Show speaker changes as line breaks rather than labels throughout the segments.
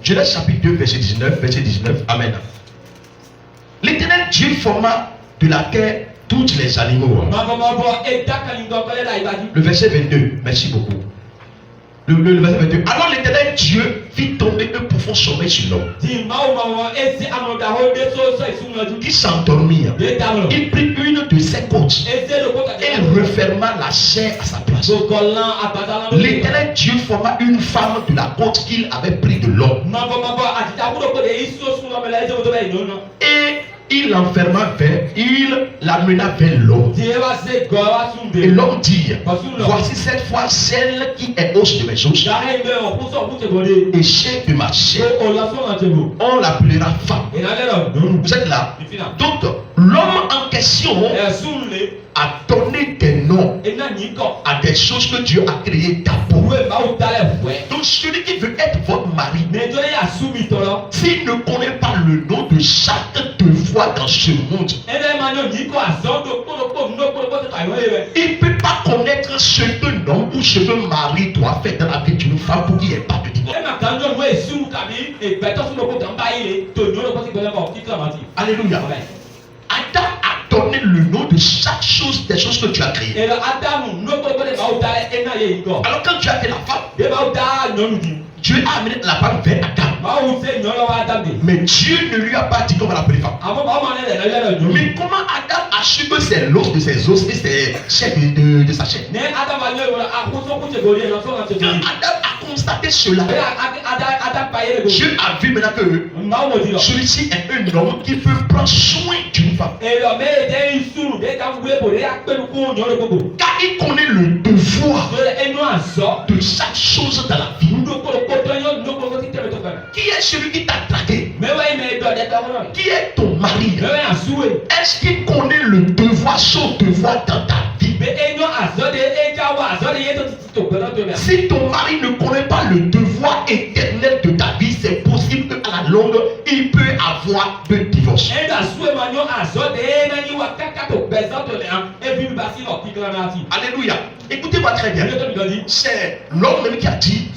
Genèse chapitre 2, verset 19. Amen. L'Éternel Dieu forma de la terre tous les animaux. Le verset 22. Merci beaucoup. Le verset 22. Alors l'Éternel Dieu fit tomber un profond sommeil sur l'homme, qui s'endormit. Il prit une de ses côtes et referma la chair à sa place. L'Éternel Dieu forma une femme de la côte qu'il avait pris de l'homme, et il l'enferma il l'amena vers l'homme. Et l'homme dit, voici cette fois celle qui est os de mes os et chair de ma chair. On l'appellera femme. Vous êtes là? Donc l'homme en question a donné des noms à des choses que Dieu a créées d'abord. Donc celui qui veut être votre mari, s'il ne connaît pas le nom de chaque devoir dans ce monde, il ne peut pas connaître ce qu'un homme ou ce qu'un mari doit faire dans la vie d'une femme pour qu'il n'y ait pas de divorce. Alléluia. Adam a donné le nom de chaque chose, des choses que tu as créées. Alors quand tu as fait la femme, Dieu a amené la femme vers Adam. Mais Dieu ne lui a pas dit qu'on va l'appeler femme. Mais comment Adam a su que c'est l'os de ses os et c'est chair de sa chair? Quand Adam a constaté cela, Dieu a vu maintenant que celui-ci est un homme qui peut prendre soin d'une femme. Car il connaît le devoir de chaque chose dans la vie. Qui est celui qui t'a dragué? Qui est ton mari? Est-ce qu'il connaît le devoir, son devoir dans ta vie? Si ton mari ne connaît pas le devoir éternel de ta vie, c'est possible qu'à la longue, il peut avoir de divorce. Alléluia. Écoutez-moi très bien. C'est l'homme même qui a dit,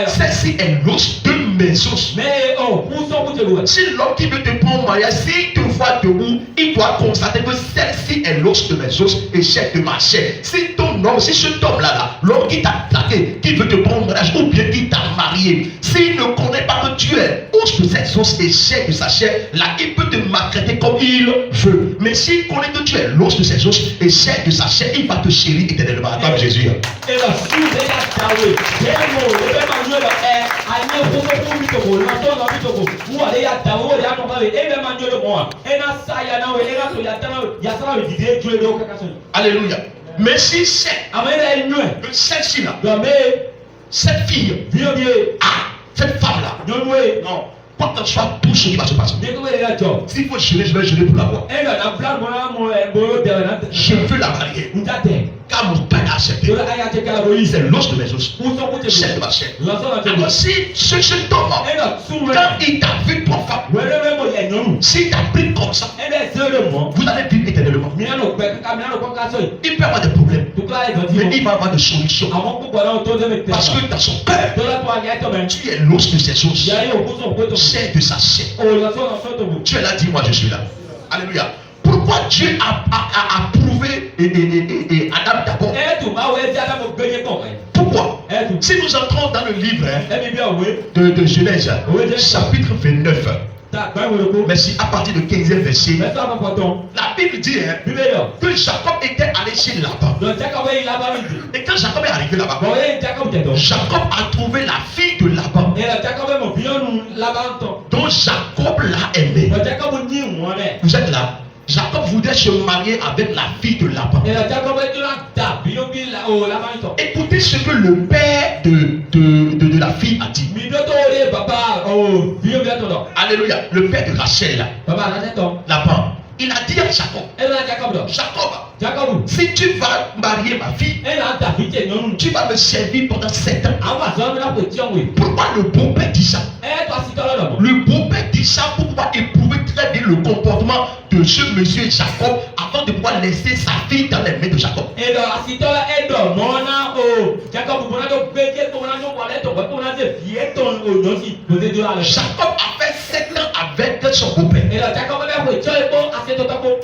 celle-ci est l'os de mes os. Si l'homme qui veut te prendre au mariage, s'il te voit debout, il doit constater que celle-ci est l'os de mes os et chair de ma chair. Si ton homme, si cet homme-là, l'homme qui t'a plaqué, qui veut te prendre au mariage ou bien qui t'a marié, s'il ne connaît pas que tu es os de ses os et chair de sa chair, là il peut te maltraiter comme il veut. Mais s'il connaît que tu es l'os de ses os et chair de sa chair, il va te chérir éternellement. Comme Jésus. Alléluia. Mais si c'est celle-ci là, cette fille, cette femme là, non. Quoi que ce soit, tout ce qui va se passer. S'il faut gérer, je vais gérer pour la voir. Je veux la marier. Car mon père a accepté. C'est l'os de mes os. C'est de ma chair. Alors si ce homme, quand il t'a vu trois femmes, s'il t'a pris comme ça, vous allez vivre éternellement. Il peut avoir des problèmes, mais il va avoir des solutions. Parce que dans son cœur, tu es l'os de ses os. C'est de sa chair. Dieu l'a dit, moi je suis là. Alléluia. Pourquoi Dieu a approuvé Adam d'abord? Pourquoi? Si nous entrons dans le livre de Genèse, chapitre 29, merci, à partir du 15e verset, la Bible dit que Jacob était allé chez Laban. Et quand Jacob est arrivé là-bas, Jacob a trouvé la fille de Laban, dont Jacob l'a aimé. Vous êtes là? Jacob voulait se marier avec la fille de Laban. Écoutez ce que le père de la fille a dit. Alléluia. Le père de Rachel, Laban, il a dit à Jacob, Jacob, si tu vas marier ma fille, tu vas me servir pendant 7 ans. Pourquoi le beau-père dit ça? Le beau-père dit ça pour pouvoir éprouver très bien le comportement de ce monsieur Jacob avant avant de pouvoir laisser sa fille dans les mains de Jacob. Jacob a fait 7 ans avec son beau-père.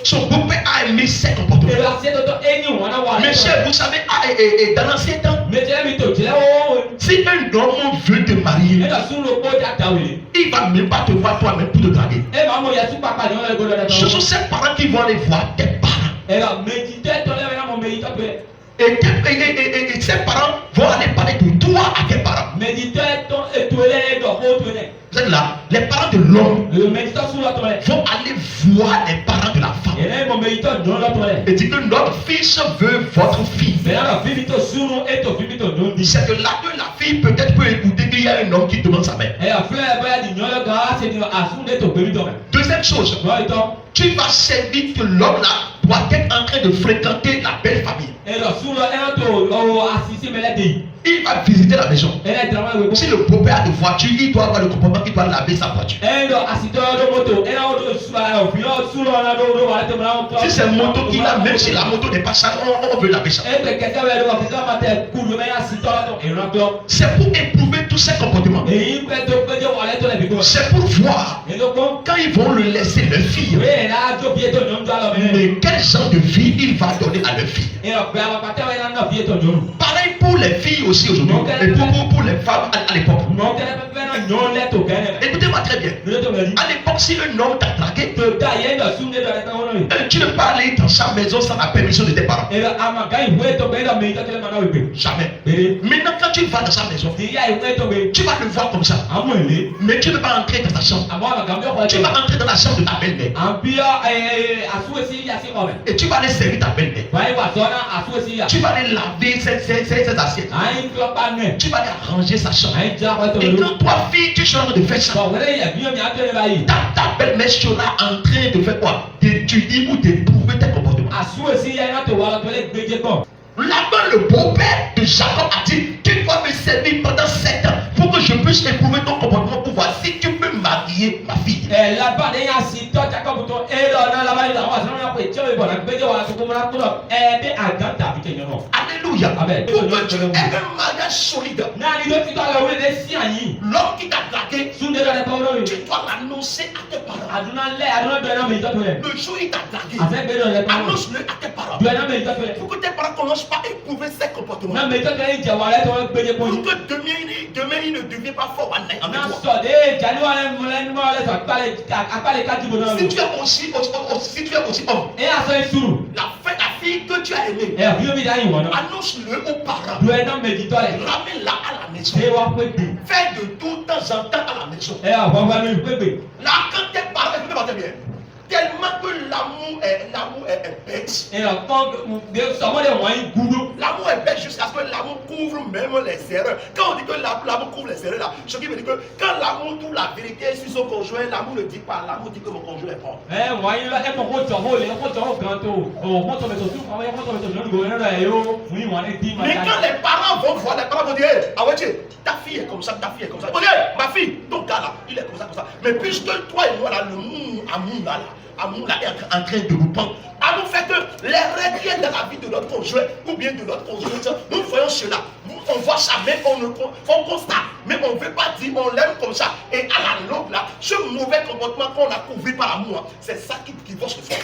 Son beau-père a aimé ses comportements. Mais cher, vous savez, dans l'ancien temps, si un homme veut te marier, il va même pas te voir toi-même pour te draguer. Ce sont ces parents qui vont aller voir tes parents. Et ses parents vont aller parler de toi à tes parents. Vous êtes là, les parents de l'homme vont aller voir les parents de la femme. Et dire que notre fils veut votre fille. C'est que là que la fille peut-être peut écouter qu'il y a un homme qui demande sa mère. Deuxième chose, tu vas servir que l'homme là doit être en train de fréquenter la belle famille. Il va visiter la maison. Si le beau-père a de voiture, il doit avoir le comportement, il doit laver sa voiture. Si c'est une moto qu'il a, même si la moto n'est pas sale, on veut laver ça. C'est pour éprouver tous ces comportements. C'est pour voir quand ils vont le laisser leur fille. Mais quel genre de vie il va donner à leur fille. Pareil pour les filles aussi aujourd'hui. Et pour les femmes à l'époque. Écoutez-moi très bien. À l'époque, si un homme t'a dragué, tu ne peux pas aller dans sa maison sans la permission de tes parents. Jamais. Maintenant, quand tu vas dans sa maison, tu vas le voir comme ça. Mais tu ne peux pas entrer dans sa chambre. Tu vas entrer dans la chambre de ta belle-mère. Et tu vas aller servir ta belle-mère. Tu vas aller laver ses assiettes. Tu vas aller arranger sa chambre. Et quand toi, fille, tu seras en train de faire ça, ta belle-mère sera en train de faire quoi? D'étudier ou d'éprouver tes comportements. Là-bas, le beau-père de Jacob a dit: tu dois me servir pendant 7 ans pour que je puisse éprouver ton comportement pour voir si tu peux marier ma fille. Alléluia. Pour que tu aies un mariage solide, l'homme qui t'a dragué, tu dois l'annoncer à tes parents. Le jour où il t'a dragué, annonce-le à tes parents. Pour que tes parents commencent pas à éprouver ses comportements. Pour que demain il ne devient pas fort avec toi. Si tu es aussi homme, la fille que tu as aimée, annonce-le aux parents. Ramène-la à la maison. Fais de tout temps en temps à la maison. Là, quand tes parents, écoutez-moi bien, tellement que l'amour est bête. L'amour est bête jusqu'à ce que l'amour couvre même les erreurs. Quand on dit que l'amour couvre les erreurs, là, ce qui veut dire que quand l'amour trouve la vérité sur son conjoint, l'amour ne dit pas, l'amour dit que mon conjoint est bon. Mais quand les parents vont voir, les parents vont dire: ah ouais, ta fille est comme ça, ta fille est comme ça. Ma fille, ton gars là, il est comme ça, comme ça. Mais puisque toi et moi là, amour là est en train de nous prendre. Amour fait que les règles qui sont dans la vie de notre conjoint ou bien de notre conjointe, nous voyons cela. On voit ça, mais on constate. Mais on ne veut pas dire on l'aime comme ça. Et à la longue là, ce mauvais comportement qu'on a couvert par l'amour, c'est ça qui va se faire.